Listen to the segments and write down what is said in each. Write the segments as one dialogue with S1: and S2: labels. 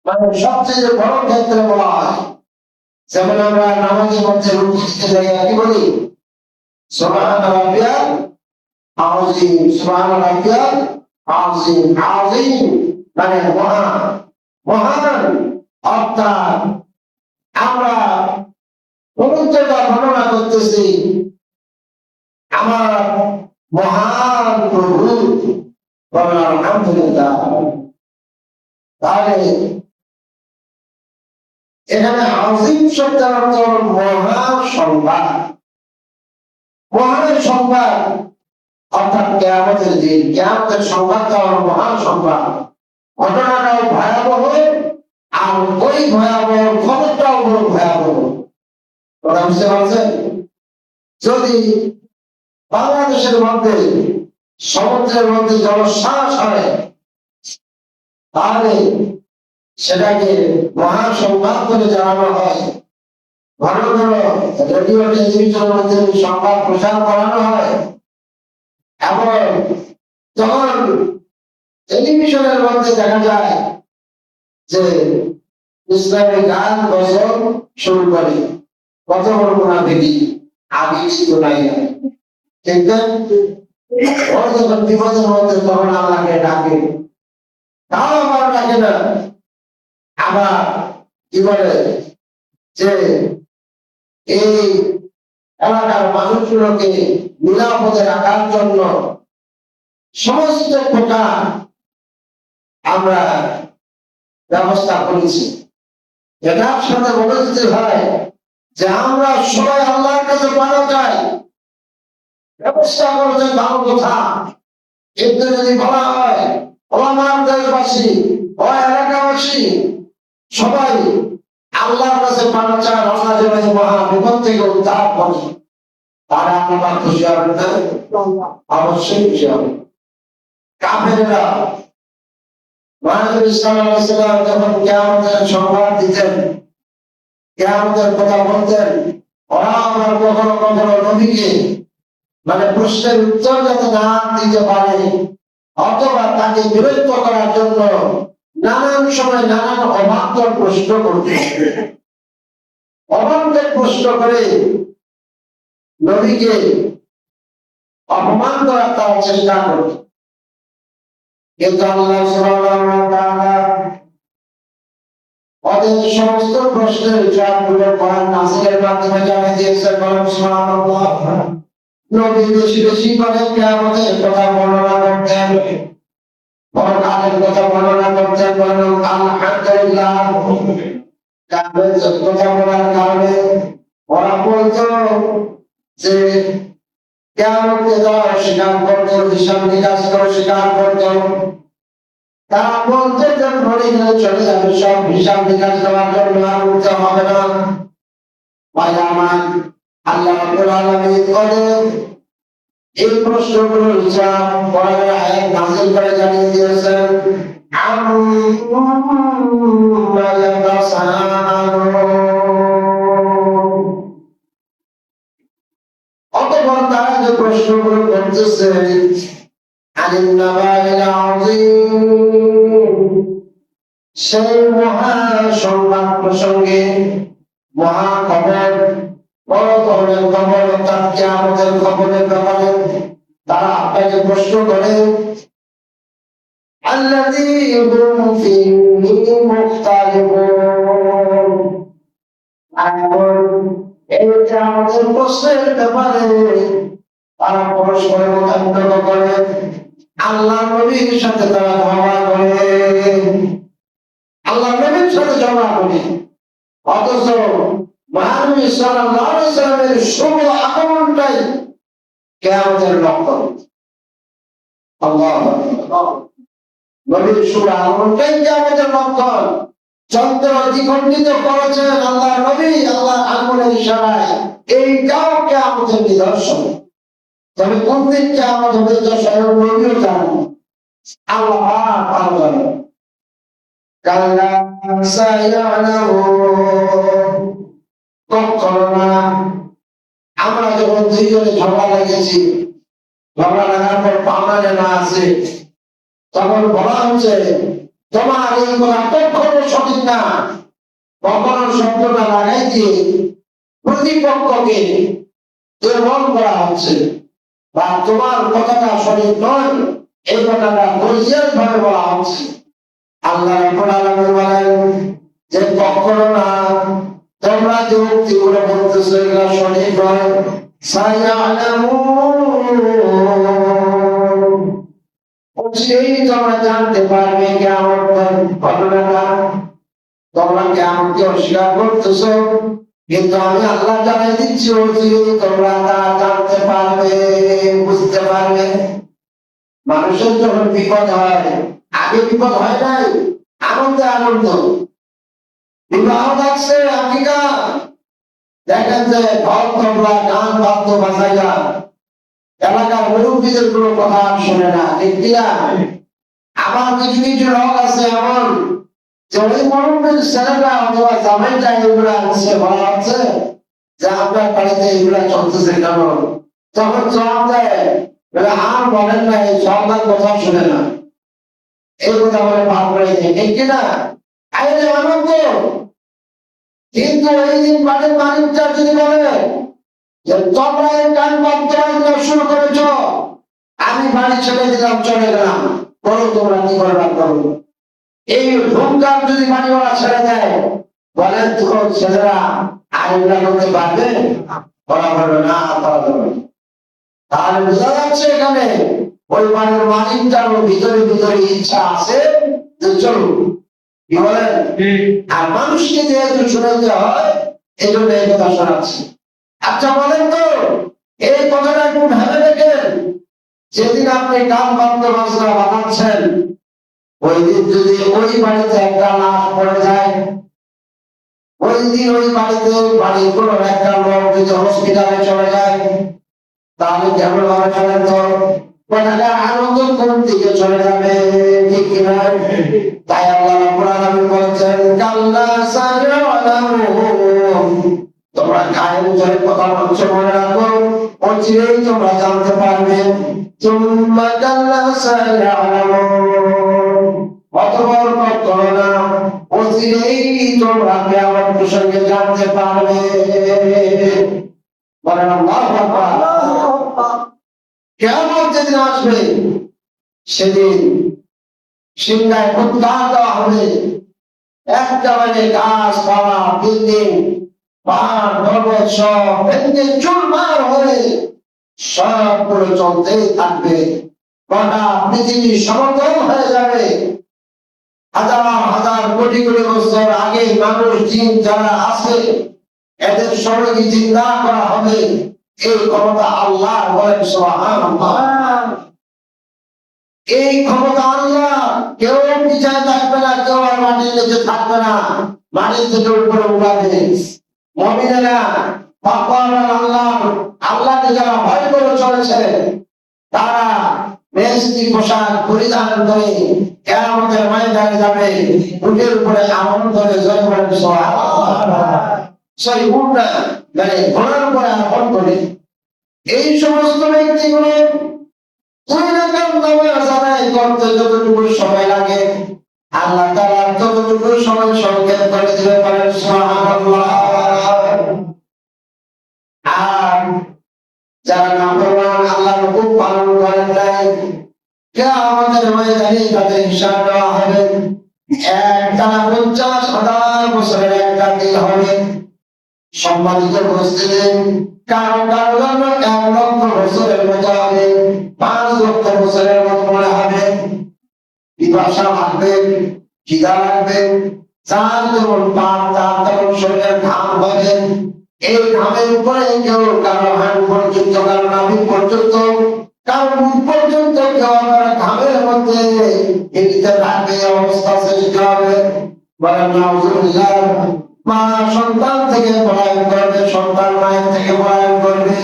S1: মানে সবচেয়ে বড় ক্ষেত্রে বলা হয়। যেমন আমরা নামাজের মধ্যে রুকু দিতে যাই কি বলি? সুবহান রাব্বিয়াল আযীম, সুবহান রাব্বিয়াল আযীম। আযীম মানে মহান, মহান। অর্থাৎ আমরা পবিত্রতা বর্ণনা করতেছি আমার মহান প্রভু, বলেন আলহামদুলিল্লাহ। তাহলে এখানে আযীম শব্দের অর্থ মহান সংবাদ, মহান সংবাদ। অর্থাৎ কিয়ামতের দিন, কিয়ামতের সংবাদটা হলো মহান সংবাদ। ঘটনাটাও ভয়াবহ, আর ওই ভয়াবহ খবরটাও বড় ভয়াবহ। কথা বুঝতে পারছেন? যদি বাংলাদেশের মধ্যে সমুদ্রের মধ্যে জলোচ্ছ্বাস হয়, তাহলে সেটাকে মহা সংবাদ করে জানানো হয়। ঘন ঘন রেডিও টেলিভিশনের মধ্যে সংবাদ প্রচার করানো হয়। এবং যখন টেলিভিশনের মধ্যে দেখা যায় যে ইসলামী গান গজল শুরু করে, কত বড় মুনাফিকি, আগে ছিল নাই। ঠিক আছে, ওর যখন বিপদের মধ্যে তখন আল্লাহকে ডাকে, তাও আমার ডাকে না। আবার কি বলে যে এই এলাকার মানুষগুলোকে নিরাপদে রাখার জন্য সমস্ত প্রকার আমরা ব্যবস্থা করেছি। এটার সাথে বলে দিতে হয় যে আমরা সবাই আল্লাহর কাছে পানা চাই, ব্যবস্থা করেছেন ভালো কথা। কিন্তু যদি বলা হয় ওলামার দেশবাসী ও এলাকাবাসী সবাই আল্লাহর কাছে পানা চান, আল্লাহ যেন এই মহা বিপদ থেকে উদ্ধার করে, তারা আমার খুশি হবে না? অবশ্যই খুশি হবে। কাফেরেরা মহানবী সাল্লাল্লাহু আলাইহি ওয়াসাল্লাম যখন কিয়ামতের সংবাদ দিতেন, কিয়ামতের কথা বলতেন, ওরা আমার কখনো কখনো নবীকে মানে প্রশ্নের উত্তর যাতে না দিতে পারে অথবা তাকে বিরক্ত করার জন্য নানান সময় নানান অবান্তর প্রশ্ন করতে, অবান্তর প্রশ্ন করে নবীকে অপমান করার তারা চেষ্টা করত। কিন্তু আল্লাহ সুবহানাহু ওয়া তাআলা ওদের সমস্ত প্রশ্নের জবাবগুলো কোরআন নাযিলের মাধ্যমে জানিয়ে দিয়েছেন। বলেন সুবহানাল্লাহ। নবী বেশি বেশি করে কিয়ামতের কথা বর্ণনা করতেন, পরকালের কথা বর্ণনা করতেন। বলেন আলহামদুলিল্লাহ। কিয়ামতের কথা বলার কারণে ওরা বলতো যে কিয়ামতকে তারা স্বীকার করত, হিসাব নিকাশ করে স্বীকার করত। তারা বলতে যে মরে গেলে চলে যাবে, সব হিসাব নিকাশ দেওয়ার জন্য আর উঠতে হবে না। ভাই আমার, আল্লাহ রাব্বুল আলামিন ওদের এই প্রশ্নগুলোর জবাব কোরআনের আয়াত নাযিল করে জানিয়ে দিয়েছেন। আম্মা ইয়াতাসাআলুন। অতঃপর তারা যে প্রশ্নগুলো করতেছে আনিন নাবাইল আযীম, সেই মহা সংবাদ প্রসঙ্গে, মহা খবর, বড় ধরনের খবর অর্থাৎ কিয়ামতের খবরের ব্যাপারে তারা আপনাকে প্রশ্ন করে। আল্লাযী হুম ফীহি মুখতালিফুন। এই কিয়ামতের প্রশ্নের ব্যাপারে তারা পরস্পরের মতামত করে, আল্লাহ নবীর সাথে তারা ঝগড়া করে, আল্লাহ নবীর সাথে ঝগড়া করে। অথচ মহানবী সাল্লাল্লাহু আলাইহি ওয়াসাল্লামের শুভ আগমনটাই কিয়ামতের লক্ষণ। আল্লাহু আকবার। নবীর শুভ আগমনটাই কিয়ামতের লক্ষণ। চন্দ্র দ্বিখণ্ডিত করেছেন আল্লাহ নবী আল্লাহর আগমনের ইশারায়, এইটাও কিয়ামতের নিদর্শন। তবে কোন দিন কিয়ামত হবে তা স্বয়ং নবীও জানেন, আল্লাহ ভালো জানেন। কাল্লা সায়ালামুন। কখনো না। আমরা যখন দুইজনে ঝগড়া লেগেছি, ঝগড়া লাগার পর পাওনা না আছে, তখন বলা হচ্ছে তোমার এই কথা কখনো সঠিক না, কখনো শব্দটা লাগাই দিয়ে প্রতিপক্ষকে দুর্বল করা হচ্ছে, বা তোমার কথাটা সঠিক নয় এই কথাটা বৈজ্ঞানিক ভাবে বলা হচ্ছে। আল্লাহ রাব্বুল আলামিন বলেন যে কখনো না, তোমরা যে উক্তিগুলো বলতেছো এগুলো সঠিক নয়। তোমরা জানতে পারবে কিয়ামতের ঘটনাটা। তোমরা কিয়ামতকে অস্বীকার করতেছো, কিন্তু আমি আল্লাহ জানাই দিচ্ছি তোমরা তা জানতে পারবে, বুঝতে পারবে। মানুষের যখন বিপদ হয়, আগে বিপদ হয় নাই, আনন্দে আনন্দ, বিবাহ থাকছে আকিকা, দেখেন যে ঢল তবলা গান বাদ্য বাজাইয়া এলাকার মুরব্বীদের কোনো কথা শোনে না, ঠিক কিনা? আমার কিছু কিছু লোক আছে এমন যে ওই মুরব্বীর ছেলেটা অথবা জামাইটা এগুলা হচ্ছে বলা হচ্ছে যে আপনার বাড়িতে এগুলা চলতেছে কেন, তখন জবাব দেয় আর বলেন না, এই সন্তান কথা শুনে না, এই কথা বলে ভাব করে দেয়, ঠিক কিনা? আরে আনন্দ। কিন্তু এই দিন বাড়ির মালিকটা যদি বলে যে তোমরা এই গান বাদ্য শুরু করেছ, আমি বাড়ি ছেড়ে দিলাম, চলে গেলাম, করো তোমরা কি করবা করো। এই হুঙ্কার যদি বাড়িওয়ালা ছেড়ে দেয়, বলেন তো ছেলেরা আর এগুলা করতে পারবে? করা পারবে না, করা যাবে। তাহলে বোঝা যাচ্ছে এখানে ওই বাড়ির মালিকটারও ভিতরে ভিতরে ইচ্ছা আছে যে চলুন, কি বলেন? আর মানুষকে যেহেতু শোনাতে হয় এই জন্য এই কথা শোনাচ্ছে। আচ্ছা বলেন তো, এই কথাটা একটু ভেবে দেখেন, যেদিন আপনি গান বাদ্য বাজনা বানাচ্ছেন, ওই দিন যদি ওই বাড়িতে একটা লাশ পড়ে যায়, ওই দিন ওই বাড়িতে বাড়ির কোন একটা লোক যদি হসপিটালে চলে যায়, তাহলে কেমন হবে চলেন তো? কথাটা আনন্দ কোন দিকে চলে যাবে, ঠিক কিনা? তাই আল্লাহ রাব্বুল আলামিন বলেছেন কাল্লা সায়ালামুন, তোমরা কায়েম করে কথা বলছো মনে রাখো, অচিরেই তোমরা জানতে পারবে। তুম্মা কাল্লা সায়ালামুন, অতঃপর করো না, অচিরেই তোমরা কিয়ামত প্রসঙ্গে জানতে পারবে। বলেন আল্লাহু আকবার। কিয়ামত যেদিন আসবে সেদিন সিংহায় ফুৎকার দেওয়া হবে, একেবারে গাছপালা বিল্ডিং পাহাড় পর্বত সব ভেঙে চুরমার হয়ে সবগুলো চলতেই থাকবে, গোটা পৃথিবী সমতল হয়ে যাবে। হাজার হাজার কোটি কোটি বছর আগে মানুষ জিন যারা আছে এদের সবাইকে জিন্দা করা হবে। এই ক্ষমতা আল্লাহ, বলেন সুবহানাল্লাহ। এই ক্ষমতা আল্লাহ, কেউ পিছায় থাকবে না, কেউ আর মাটির নিচে থাকবে না, মাটির থেকে উপরে উঠাবে। মুমিনেরা আল্লাহকে যারা ভয় করে চলেছে, তারা বেহেশতি পোশাক পরিধান করে কিয়ামতের ময়দানে যাবে, উটের উপরে আরোহণ করে, জয় বলেন সুবহানাল্লাহ। সরি, উট না, মানে ঘোড়ার উপরে আরোহণ করে। এই সমস্ত ব্যক্তিগুলো দুই রাকাত নামাজ আদায় করতে যতটুকু সময় লাগে, আল্লাহ তাআলা ততটুকু সময় সংক্ষেপ করে দিতে পারেন, সুবহানাল্লাহ। আর যারা নাফরমান, আল্লাহর হুকুম পালন করেন নাই, কিয়ামতের ময়দানে তাদের হিসাব দেওয়া হবে। একটানা 50,000 বছরের একটা দিন হবে। সম্মানিত উপস্থিতি, কারো কারো জন্য 1 লক্ষ বছরের মতো হবে, 5 লক্ষ বছরের মতো মনে হবে। পিপাসা লাগবে, খিদা লাগবে, যার যেমন পাপ তার তেমন শরীরের ঘাম হবে। এই ঘামের উপরে কেউ কারো হাত পর্যন্ত, কারো নাভি পর্যন্ত, কারো মুখ পর্যন্ত, কেউ আবার ঘামের মধ্যে এদিকে থাকবে, অবস্থা সৃষ্টি হবে। বলেন নাউজুবিল্লাহ। মা সন্তান থেকে পলায়ন করবে, সন্তান মায়ের থেকে পলায়ন করবে,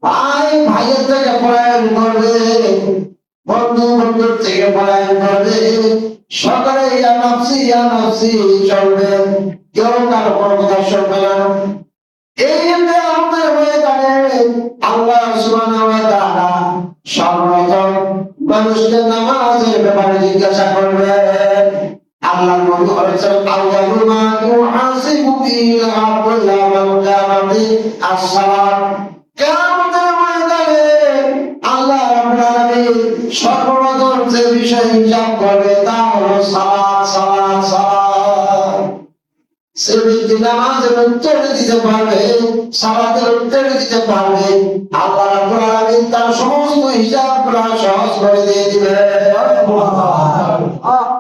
S1: ভাই ভাইয়ের থেকে পলায়ন করবে, বন্ধু বন্ধুর থেকে পলায়ন করবে, সকালে ইয়া নাফসি চলবে, কেউ কারো কোনো কথা শুনবে না। এই আমাদের ময়দানে আল্লাহ সুবহানাহু ওয়া তাআলা সর্বপ্রথম মানুষকে নামাজের ব্যাপারে জিজ্ঞাসা করবেন। আল্লাহ নবী বলেছেন আউয়ালু ফিল আমরি ইয়াওমাল কিয়ামাতি আস-সালাত। কিয়ামতের ময়দানে আল্লাহ রাব্বুল আলামিন সর্বপ্রথম যে বিষয় হিসাব করবে তা হলো সালাত, সালাত, সালাত। সে ব্যক্তি নামাজের উত্তর দিতে পারবে, সালাতের উত্তর দিতে পারবে, আল্লাহ রাব্বুল আলামিন তার সমস্ত হিসাবগুলো সহজ করে দিয়ে দিবেন।